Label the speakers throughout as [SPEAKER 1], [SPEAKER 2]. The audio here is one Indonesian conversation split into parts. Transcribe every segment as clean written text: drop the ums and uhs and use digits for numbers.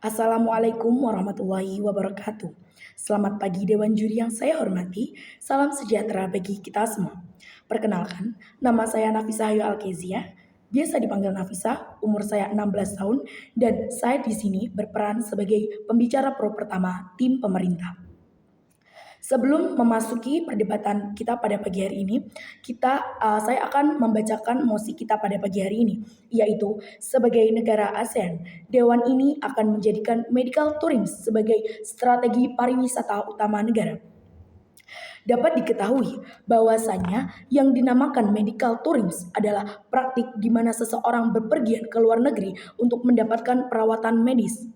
[SPEAKER 1] Assalamualaikum warahmatullahi wabarakatuh. Selamat pagi Dewan Juri yang saya hormati. Salam sejahtera bagi kita semua. Perkenalkan, nama saya Nafisa Hayu Alkezia. Biasa dipanggil Nafisa, umur saya 16 tahun dan saya di sini berperan sebagai pembicara pro pertama tim pemerintah. Sebelum memasuki perdebatan kita pada pagi hari ini, saya akan membacakan mosi kita pada pagi hari ini, yaitu sebagai negara ASEAN, Dewan ini akan menjadikan medical tourism sebagai strategi pariwisata utama negara. Dapat diketahui bahwasannya yang dinamakan medical tourism adalah praktik di mana seseorang berpergian ke luar negeri untuk mendapatkan perawatan medis.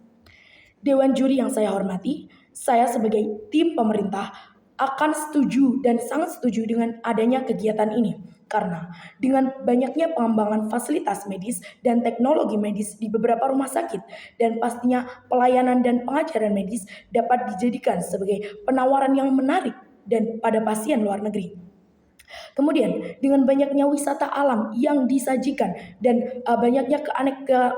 [SPEAKER 1] Dewan juri yang saya hormati, saya sebagai tim pemerintah akan setuju dan sangat setuju dengan adanya kegiatan ini. Karena dengan banyaknya pengembangan fasilitas medis dan teknologi medis di beberapa rumah sakit dan pastinya pelayanan dan pengajaran medis dapat dijadikan sebagai penawaran yang menarik dan pada pasien luar negeri. Kemudian dengan banyaknya wisata alam yang disajikan dan banyaknya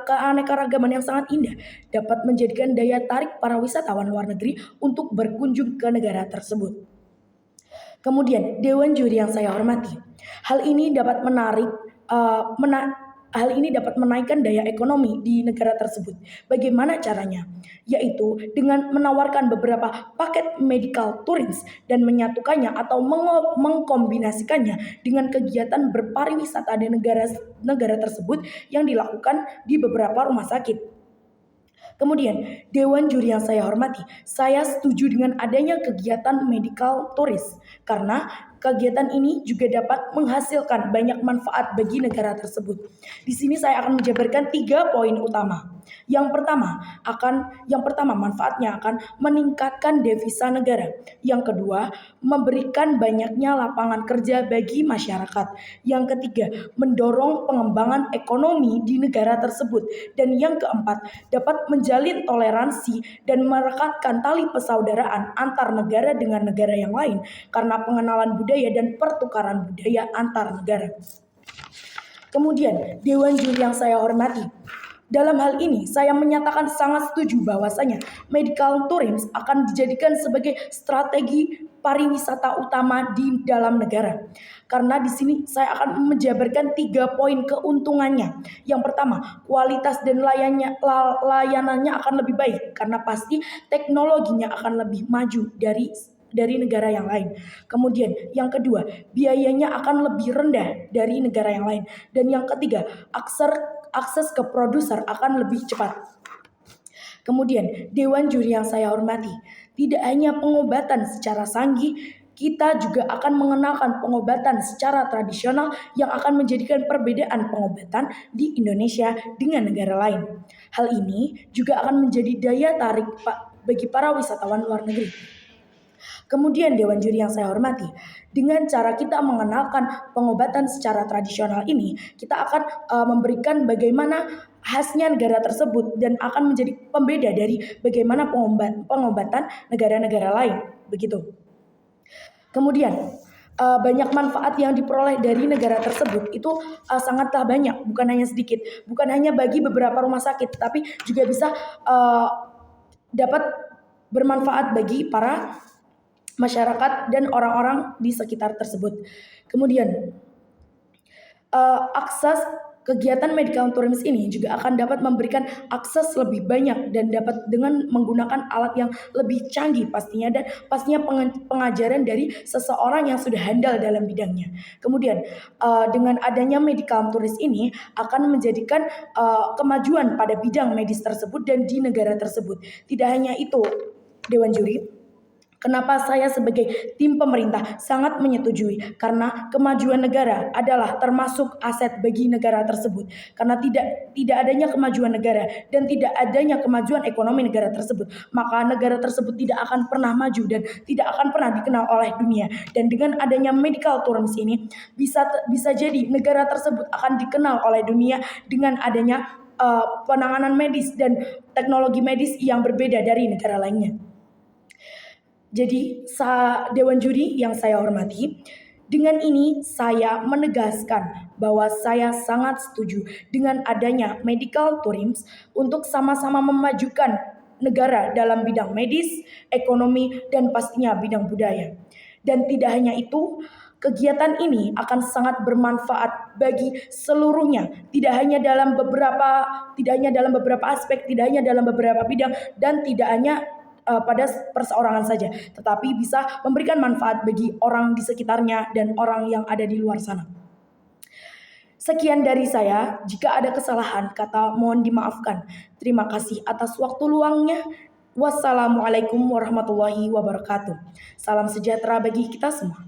[SPEAKER 1] keanekaragaman yang sangat indah dapat menjadikan daya tarik para wisatawan luar negeri untuk berkunjung ke negara tersebut. Kemudian Dewan Juri yang saya hormati, hal ini dapat hal ini dapat menaikkan daya ekonomi di negara tersebut. Bagaimana caranya? Yaitu dengan menawarkan beberapa paket medical tourism dan menyatukannya atau mengkombinasikannya dengan kegiatan berpariwisata di negara tersebut yang dilakukan di beberapa rumah sakit. Kemudian, Dewan Juri yang saya hormati, saya setuju dengan adanya kegiatan medical tourism karena kegiatan ini juga dapat menghasilkan banyak manfaat bagi negara tersebut. Di sini saya akan menjabarkan 3 poin utama. Yang pertama manfaatnya akan meningkatkan devisa negara. Yang kedua, memberikan banyaknya lapangan kerja bagi masyarakat. Yang ketiga, mendorong pengembangan ekonomi di negara tersebut. Dan yang keempat, dapat menjalin toleransi dan merekatkan tali persaudaraan antar negara dengan negara yang lain karena pengenalan budaya dan pertukaran budaya antar negara. Kemudian, Dewan Juri yang saya hormati, dalam hal ini saya menyatakan sangat setuju bahwasanya medical tourism akan dijadikan sebagai strategi pariwisata utama di dalam negara. Karena di sini saya akan menjabarkan 3 poin keuntungannya. Yang pertama, kualitas dan layanannya akan lebih baik karena pasti teknologinya akan lebih maju dari negara yang lain. Kemudian yang kedua, biayanya akan lebih rendah dari negara yang lain. Dan yang ketiga, akses ke produser akan lebih cepat. Kemudian Dewan Juri yang saya hormati, tidak hanya pengobatan secara sanggih, kita juga akan mengenalkan pengobatan secara tradisional yang akan menjadikan perbedaan pengobatan di Indonesia dengan negara lain. Hal ini juga akan menjadi daya tarik bagi para wisatawan luar negeri. Kemudian Dewan Juri yang saya hormati, dengan cara kita mengenalkan pengobatan secara tradisional ini, kita akan memberikan bagaimana khasnya negara tersebut dan akan menjadi pembeda dari bagaimana pengobatan negara-negara lain. Begitu. Kemudian banyak manfaat yang diperoleh dari negara tersebut itu sangatlah banyak, bukan hanya sedikit, bukan hanya bagi beberapa rumah sakit, tapi juga bisa dapat bermanfaat bagi para masyarakat dan orang-orang di sekitar tersebut. Kemudian akses kegiatan medical tourism ini juga akan dapat memberikan akses lebih banyak dan dapat dengan menggunakan alat yang lebih canggih pastinya dan pastinya pengajaran dari seseorang yang sudah handal dalam bidangnya. Kemudian dengan adanya medical tourism ini akan menjadikan kemajuan pada bidang medis tersebut dan di negara tersebut. Tidak hanya itu, Dewan Juri, kenapa saya sebagai tim pemerintah sangat menyetujui? Karena kemajuan negara adalah termasuk aset bagi negara tersebut. Karena tidak adanya kemajuan negara dan tidak adanya kemajuan ekonomi negara tersebut, maka negara tersebut tidak akan pernah maju dan tidak akan pernah dikenal oleh dunia. Dan dengan adanya medical tourism ini bisa jadi negara tersebut akan dikenal oleh dunia dengan adanya penanganan medis dan teknologi medis yang berbeda dari negara lainnya. Jadi Dewan Juri yang saya hormati, dengan ini saya menegaskan bahwa saya sangat setuju dengan adanya medical tourism untuk sama-sama memajukan negara dalam bidang medis, ekonomi, dan pastinya bidang budaya. Dan tidak hanya itu, kegiatan ini akan sangat bermanfaat bagi seluruhnya, tidak hanya dalam beberapa aspek, tidak hanya dalam beberapa bidang, dan tidak hanya pada perseorangan saja, tetapi bisa memberikan manfaat bagi orang di sekitarnya dan orang yang ada di luar sana. Sekian dari saya. Jika ada kesalahan kata, mohon dimaafkan. Terima kasih atas waktu luangnya. Wassalamualaikum warahmatullahi wabarakatuh. Salam sejahtera bagi kita semua.